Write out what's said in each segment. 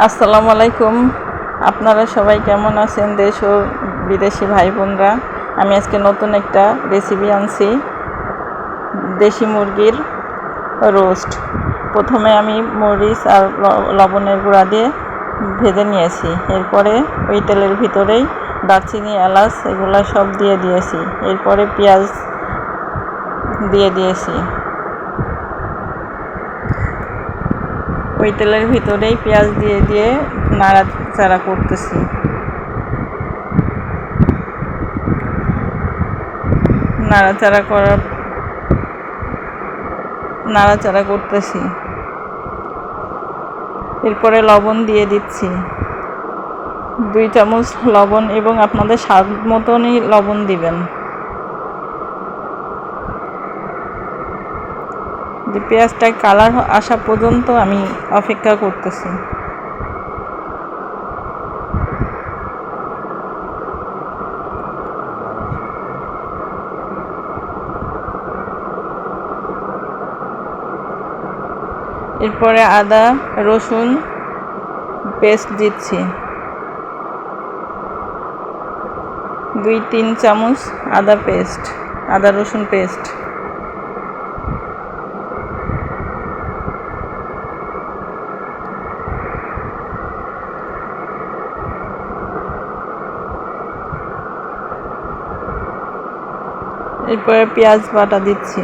আসসালামু আলাইকুম। আপনারা সবাই কেমন আছেন, দেশ ও বিদেশি ভাই বোনরা? আমি আজকে নতুন একটা রেসিপি আনছি, দেশি মুরগির রোস্ট। প্রথমে আমি মরিচ আর লবণের গুঁড়া দিয়ে ভেজে নিয়েছি। এরপরে ওই তেলের ভিতরেই দারচিনি, এলাচ এগুলো সব দিয়ে দিয়েছি। এরপরে পেঁয়াজ দিয়ে দিয়েছি। ওই তেলের ভিতরেই পেঁয়াজ দিয়ে দিয়ে নাড়াচাড়া করতেছি। নাড়াচাড়া করতেছি। এরপরে লবণ দিয়ে দিচ্ছি, 2 চামচ লবণ, এবং আপনাদের স্বাদ মতনই লবণ দিবেন। যে পেঁয়াজটা কালার আসা পর্যন্ত আমি অপেক্ষা করতেছি। এরপরে আদা রসুন পেস্ট দিচ্ছি, 2-3 চামচ আদা রসুন পেস্ট। এরপরে পেঁয়াজ বাটা দিচ্ছি,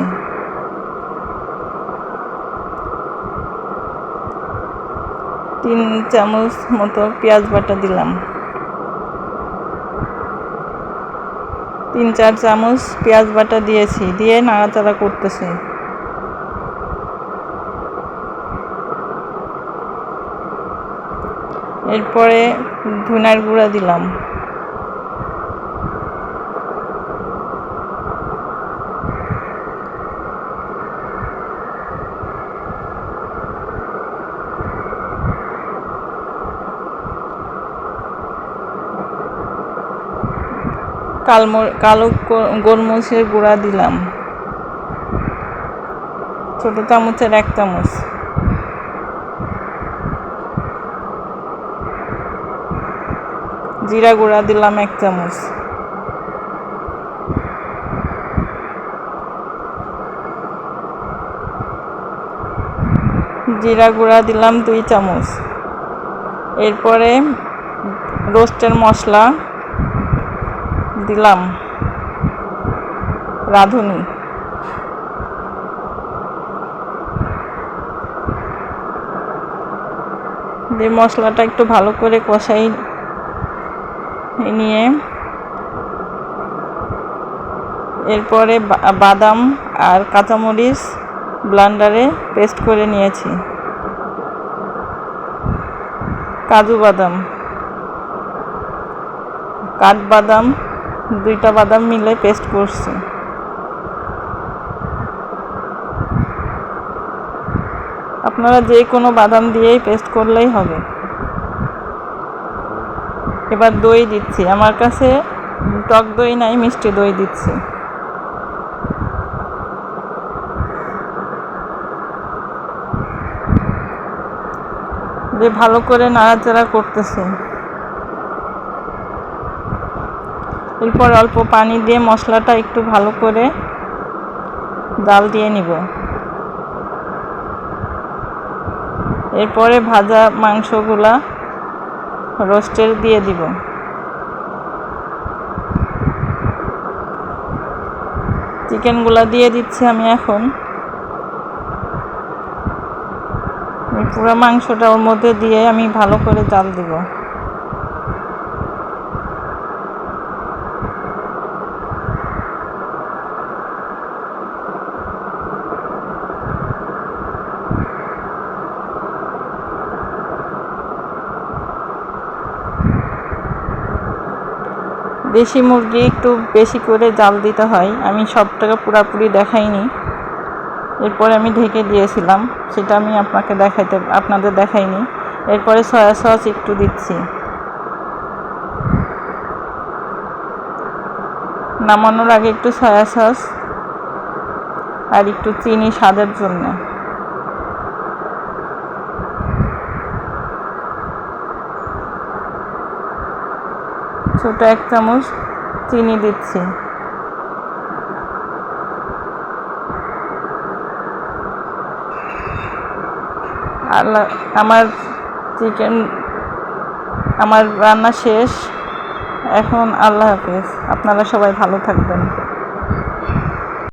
3 চামচ মতো পেঁয়াজ বাটা দিলাম। 3-4 চামচ পেঁয়াজ বাটা দিয়েছি, দিয়ে নাড়াচাড়া করতেছি। এরপরে ধনিয়ার গুঁড়া দিলাম, কালো গোলমরিচের গুঁড়া দিলাম, ছোট চামচের 1 চামচ। জিরা গুঁড়া দিলাম 1 চামচ। জিরা গুঁড়া দিলাম 2 চামচ। এরপরে রোস্টের মশলা দিলাম, রাঁধুনি। যে মশলাটা একটু ভালো করে কষাই নিয়ে এরপরে বাদাম আর কাঁচামরিচ ব্লেন্ডারে পেস্ট করে নিয়েছি। কাজু বাদাম, কাঠবাদাম, 2টা বাদাম মিলে পেস্ট করছি। আপনারা যে কোনো বাদাম দিয়েই পেস্ট করলেই হবে। এবার দই দিচ্ছি, আমার কাছে টক দই নাই, মিষ্টি দই দিচ্ছি। যে ভালো করে নাড়াচাড়া করতেছি। এরপর অল্প পানি দিয়ে মশলাটা একটু ভালো করে জাল দিয়ে নিব। এরপরে ভাজা মাংসগুলা রোস্টের দিয়ে দিব। চিকেনগুলা দিয়ে দিচ্ছি আমি এখন। পুরো মাংসটা ওর মধ্যে দিয়ে আমি ভালো করে জাল দিব। দেশি মুরগি একটু বেশি করে জাল দিতে হয়, আমি সবটাকে পুরোপুরি দেখাইনি। এরপরে আমি ঢেকে দিয়েছিলাম, সেটা আমি আপনাদের দেখাইনি। এরপরে সয়া সস একটু দিচ্ছি, নামানোর আগে একটু সয়া সস আর একটু চিনি স্বাদের জন্য। ছোট 1 চামচ চিনি দিচ্ছি। আমার আমার রান্না শেষ এখন। আল্লাহ হাফেজ। আপনারা সবাই ভালো থাকবেন।